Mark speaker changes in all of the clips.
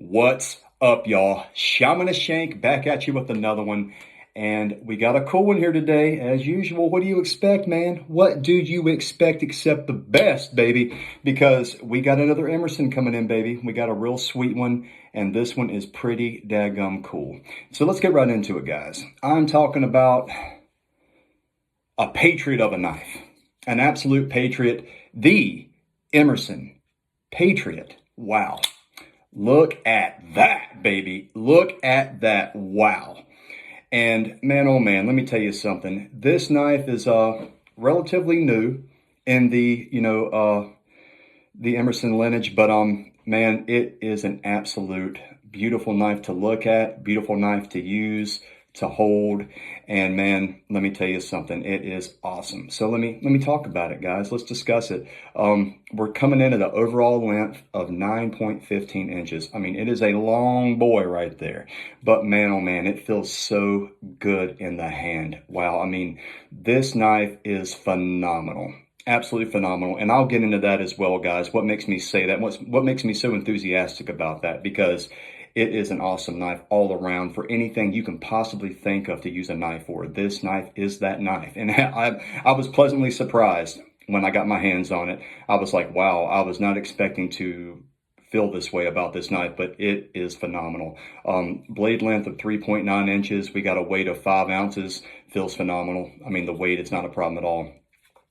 Speaker 1: What's up, y'all? Shaman Shank back at you with another one. And we got a cool one here today. As usual, what do you expect, man? What do you expect except the best, baby? Because we got another Emerson coming in, baby. We got a real sweet one, and this one is pretty daggum cool. So let's get right into it, guys. I'm talking about a patriot of a knife. An absolute patriot. The Emerson Patriot. Wow. Look at that, baby. Look at that. Wow. And man, oh man, let me tell you something. This knife is relatively new in the, the Emerson lineage, but man, it is an absolute beautiful knife to look at, beautiful knife to use, to hold. And man, let me tell you something. It is awesome. So let me talk about it, guys. Let's discuss it. We're coming in at an overall length of 9.15 inches. I mean, it is a long boy right there. But man, oh man, it feels so good in the hand. Wow. I mean, this knife is phenomenal. Absolutely phenomenal. And I'll get into that as well, guys. What makes me say that? What makes me so enthusiastic about that? Because it is an awesome knife all around for anything you can possibly think of to use a knife for. This knife is that knife. And I was pleasantly surprised when I got my hands on it. I was like, wow, I was not expecting to feel this way about this knife, but it is phenomenal. Blade length of 3.9 inches. We got a weight of 5 ounces. Feels phenomenal. I mean, the weight is not a problem at all.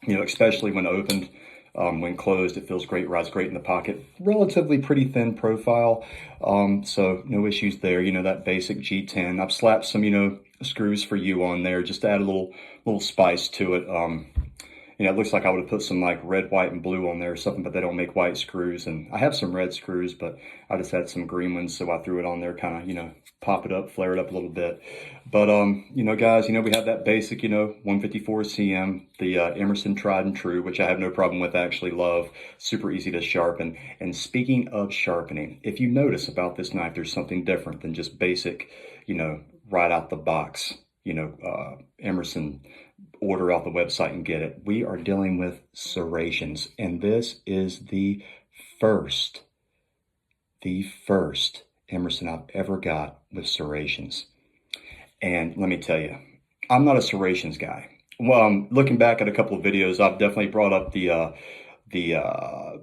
Speaker 1: Especially when opened. When closed, it feels great, rides great in the pocket. Relatively pretty thin profile, so no issues there. That basic G10. I've slapped some, screws for you on there just to add a little spice to it. It looks like I would have put some like red, white, and blue on there or something, but they don't make white screws. And I have some red screws, but I just had some green ones, so I threw it on there, kind of, pop it up, flare it up a little bit. But, guys, we have that basic, 154 cm, the Emerson tried and true, which I have no problem with, I actually love. Super easy to sharpen. And speaking of sharpening, if you notice about this knife, there's something different than just basic, right out the box, Emerson, order off the website and get it. We are dealing with serrations, and this is the first Emerson I've ever got with serrations. And let me tell you, I'm not a serrations guy. Well, looking back at a couple of videos, I've definitely brought up the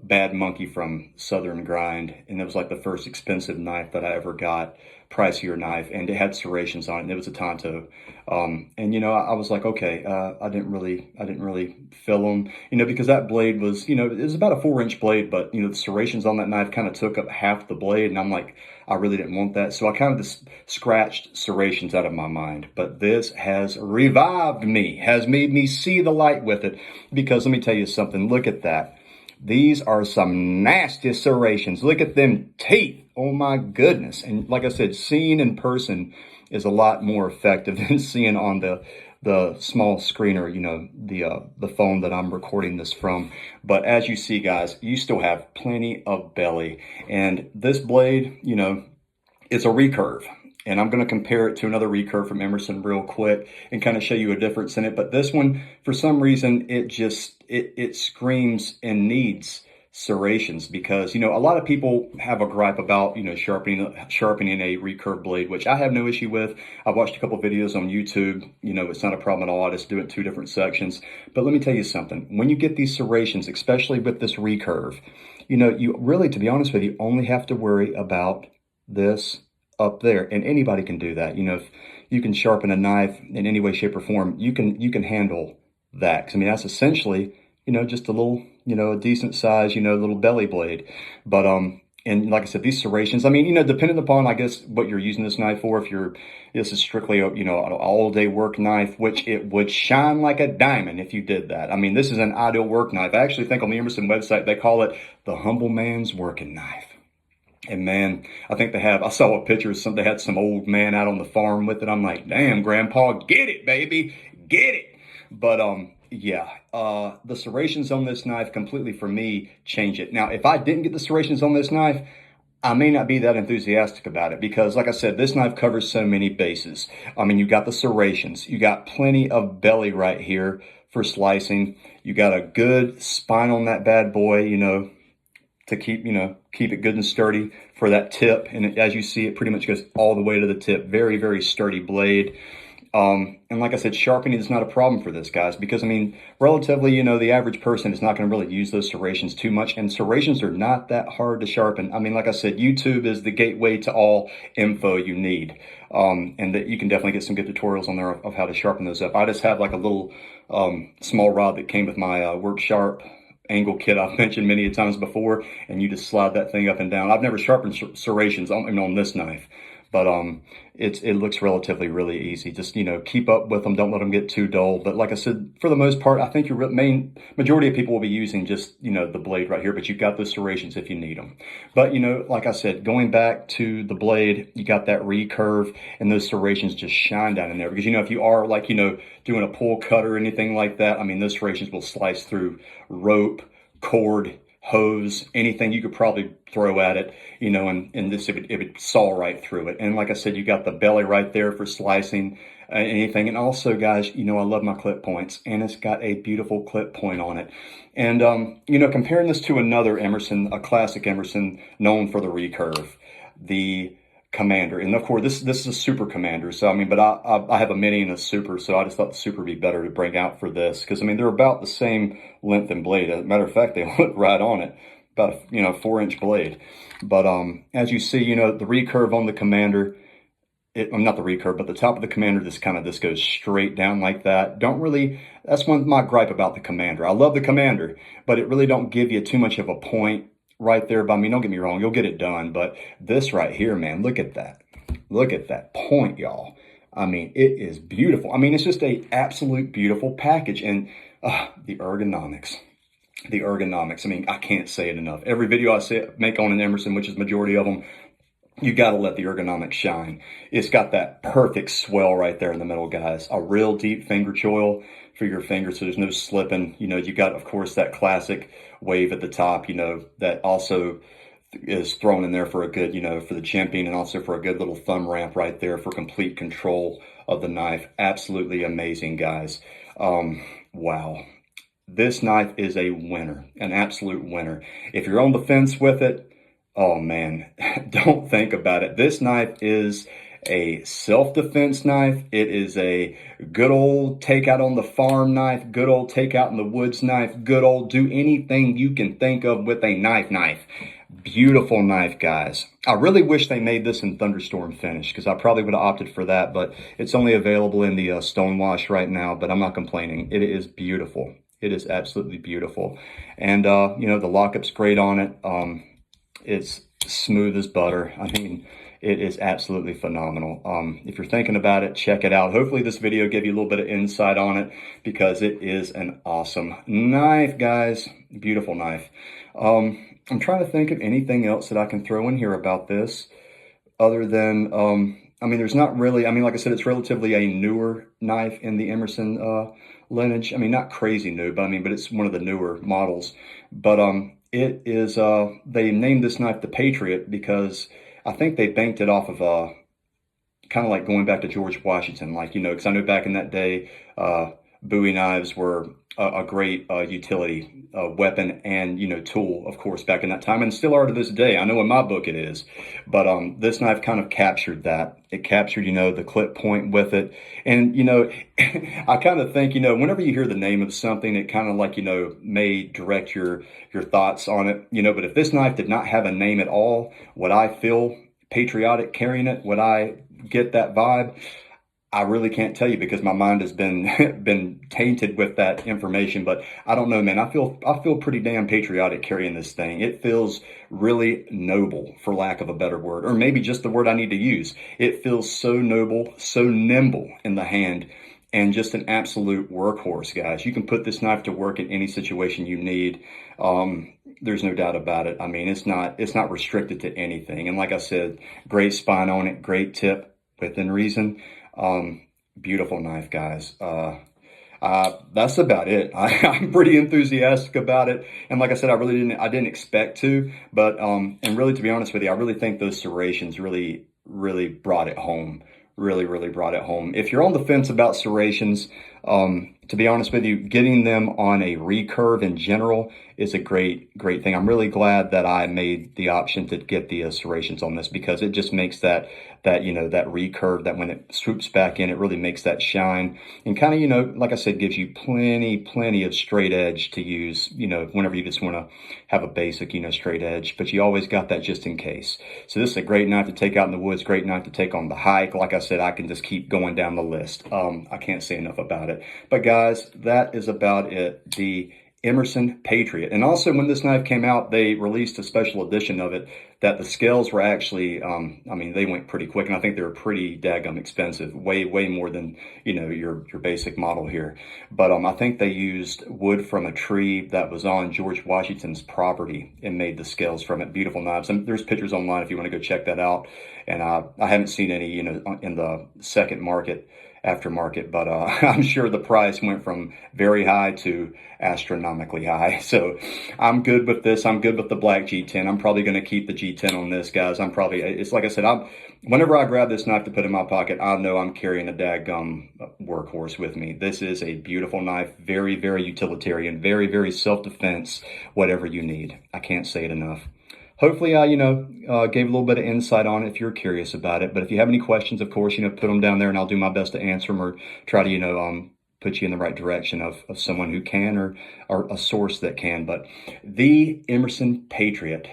Speaker 1: Bad Monkey from Southern Grind, and it was like the first expensive knife that I ever got, pricier knife, and it had serrations on it, and it was a Tonto. I was like, okay, I didn't really feel them, because that blade was, it was about a 4-inch blade, but the serrations on that knife kind of took up half the blade, and I'm like, I really didn't want that, so I kind of just scratched serrations out of my mind. But this has revived me, has made me see the light with it, because let me tell you something. Look at that. These are some nasty serrations. Look at them teeth. Oh my goodness. And like I said, seeing in person is a lot more effective than seeing on the small screener, the phone that I'm recording this from. But as you see, guys, you still have plenty of belly. And this blade, it's a recurve. And I'm going to compare it to another recurve from Emerson real quick and kind of show you a difference in it. But this one, for some reason, it screams and needs serrations, because, a lot of people have a gripe about, sharpening a recurve blade, which I have no issue with. I've watched a couple videos on YouTube. It's not a problem at all. I just do it in 2 different sections. But let me tell you something. When you get these serrations, especially with this recurve, you really, to be honest with you, only have to worry about this up there, and anybody can do that. If you can sharpen a knife in any way, shape, or form, you can handle that. 'Cause, I mean, that's essentially, just a little, a decent size, little belly blade. But and like I said, these serrations, I mean, depending upon, I guess, what you're using this knife for. If this is strictly a, an all-day work knife, which it would shine like a diamond if you did that. I mean, this is an ideal work knife. I actually think on the Emerson website they call it the humble man's working knife. And man, I saw a picture of they had some old man out on the farm with it. I'm like, damn, Grandpa, get it, baby, get it. But the serrations on this knife completely, for me, change it. Now, if I didn't get the serrations on this knife, I may not be that enthusiastic about it, because like I said, this knife covers so many bases. I mean, you got the serrations, you got plenty of belly right here for slicing. You got a good spine on that bad boy, to keep it good and sturdy for that tip. And as you see, it pretty much goes all the way to the tip. Very, very sturdy blade. And like I said, sharpening is not a problem for this, guys, because I mean, relatively, the average person is not going to really use those serrations too much, and serrations are not that hard to sharpen. I mean, like I said, YouTube is the gateway to all info you need, and that you can definitely get some good tutorials on there of how to sharpen those up. I just have like a little small rod that came with my Work Sharp angle kit I've mentioned many times before, and you just slide that thing up and down. I've never sharpened serrations on this knife, but it looks relatively really easy. Just, keep up with them. Don't let them get too dull. But like I said, for the most part, I think your majority of people will be using just, the blade right here, but you've got the serrations if you need them. But, like I said, going back to the blade, you got that recurve, and those serrations just shine down in there. Because, if you are like, doing a pull cut or anything like that, I mean, those serrations will slice through rope, cord, hose, anything you could probably throw at it, and this, it would saw right through it. And like I said, you got the belly right there for slicing anything. And also, guys, I love my clip points, and it's got a beautiful clip point on it. And, comparing this to another Emerson, a classic Emerson known for the recurve, the Commander. And of course, this is a Super Commander. So, I mean, but I have a Mini and a Super, so I just thought the Super would be better to bring out for this. Because, I mean, they're about the same length and blade. As a matter of fact, they look right on it. About a, 4-inch blade. But as you see, the recurve on the Commander, not the recurve, but the top of the Commander, this goes straight down like that. That's my gripe about the Commander. I love the Commander, but it really don't give you too much of a point right there. But I mean, don't get me wrong, you'll get it done. But this right here, man, look at that. Look at that point, y'all. I mean, it is beautiful. I mean, it's just a absolute beautiful package. And the ergonomics. The ergonomics. I mean, I can't say it enough. Every video I make on an Emerson, which is the majority of them, you got to let the ergonomics shine. It's got that perfect swell right there in the middle, guys. A real deep finger choil for your fingers, so there's no slipping. You got, of course, that classic wave at the top, that also is thrown in there for a good, for the chimping, and also for a good little thumb ramp right there for complete control of the knife. Absolutely amazing, guys. Wow. This knife is a winner, an absolute winner. If you're on the fence with it, oh man, don't think about it. This knife is a self-defense knife. It is a good old takeout on the farm knife, good old takeout in the woods knife, good old do anything you can think of with a knife. Beautiful knife, guys. I really wish they made this in Thunderstorm finish, because I probably would have opted for that, but it's only available in the Stonewash right now, but I'm not complaining. It is beautiful. It is absolutely beautiful. And, the lockup's great on it. It's smooth as butter. I mean, it is absolutely phenomenal. If you're thinking about it, check it out. Hopefully this video gave you a little bit of insight on it, because it is an awesome knife, guys. Beautiful knife. I'm trying to think of anything else that I can throw in here about this other than, I mean, there's not really, I mean, like I said, it's relatively a newer knife in the Emerson lineage. I mean, not crazy new, but it's one of the newer models. But it is, they named this knife the Patriot because I think they banked it off of kind of like going back to George Washington, because I know back in that day, Bowie knives were a great utility weapon and, tool, of course, back in that time, and still are to this day. I know in my book it is, but this knife kind of captured that. It captured, the clip point with it. And, I kind of think, whenever you hear the name of something, it kind of like, may direct your thoughts on it, but if this knife did not have a name at all, would I feel patriotic carrying it? Would I get that vibe? I really can't tell you, because my mind has been tainted with that information. But I don't know, man. I feel pretty damn patriotic carrying this thing. It feels really noble, for lack of a better word, or maybe just the word I need to use. It feels so noble, so nimble in the hand, and just an absolute workhorse, guys. You can put this knife to work in any situation you need. There's no doubt about it. I mean, it's not restricted to anything. And like I said, great spine on it, great tip within reason. Beautiful knife, guys. That's about it. I'm pretty enthusiastic about it. And like I said, I didn't expect to, but, and really, to be honest with you, I really think those serrations really brought it home. Really brought it home. If you're on the fence about serrations, To be honest with you, getting them on a recurve in general is a great thing. I'm really glad that I made the option to get the serrations on this, because it just makes that recurve, that when it swoops back in, it really makes that shine, and kind of, like I said, gives you plenty of straight edge to use, whenever you just want to have a basic, straight edge, but you always got that just in case. So this is a great knife to take out in the woods, great knife to take on the hike. Like I said, I can just keep going down the list. I can't say enough about it. But guys, that is about it. The Emerson Patriot. And also, when this knife came out, they released a special edition of it that the scales were actually, they went pretty quick, and I think they were pretty daggum expensive, way more than, your basic model here. But I think they used wood from a tree that was on George Washington's property and made the scales from it. Beautiful knives. And there's pictures online if you want to go check that out. And I haven't seen any, in the second market, aftermarket, but I'm sure the price went from very high to astronomically high. So I'm good with this. I'm good with the black G10. I'm probably going to keep the G10 on this, guys. It's like I said, whenever I grab this knife to put in my pocket, I know I'm carrying a daggum Workhorse with me. This is a beautiful knife, very utilitarian, very self-defense, whatever you need. I can't say it enough. Hopefully I, gave a little bit of insight on it if you're curious about it. But if you have any questions, of course, put them down there and I'll do my best to answer them, or try to, put you in the right direction of someone who can, or a source that can. But the Emerson Patriot,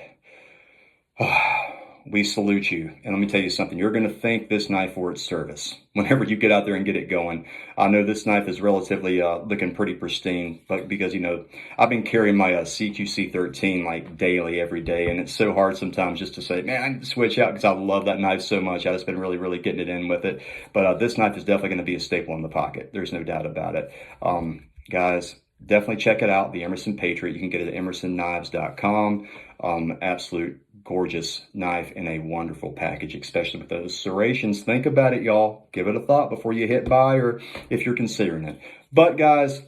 Speaker 1: we salute you. And let me tell you something, you're going to thank this knife for its service whenever you get out there and get it going. I know this knife is relatively looking pretty pristine, but because, I've been carrying my CQC 13 like daily, every day. And it's so hard sometimes just to say, man, I need to switch out, because I love that knife so much. I've just been really getting it in with it. But this knife is definitely going to be a staple in the pocket. There's no doubt about it. Guys, definitely check it out, the Emerson Patriot. You can get it at emersonKnives.com. Absolute gorgeous knife in a wonderful package, especially with those serrations. Think about it, y'all. Give it a thought before you hit buy, or if you're considering it. But guys,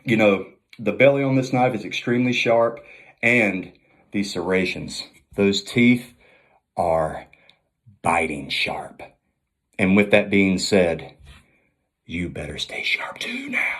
Speaker 1: the belly on this knife is extremely sharp, and these serrations, those teeth are biting sharp. And with that being said, you better stay sharp too now.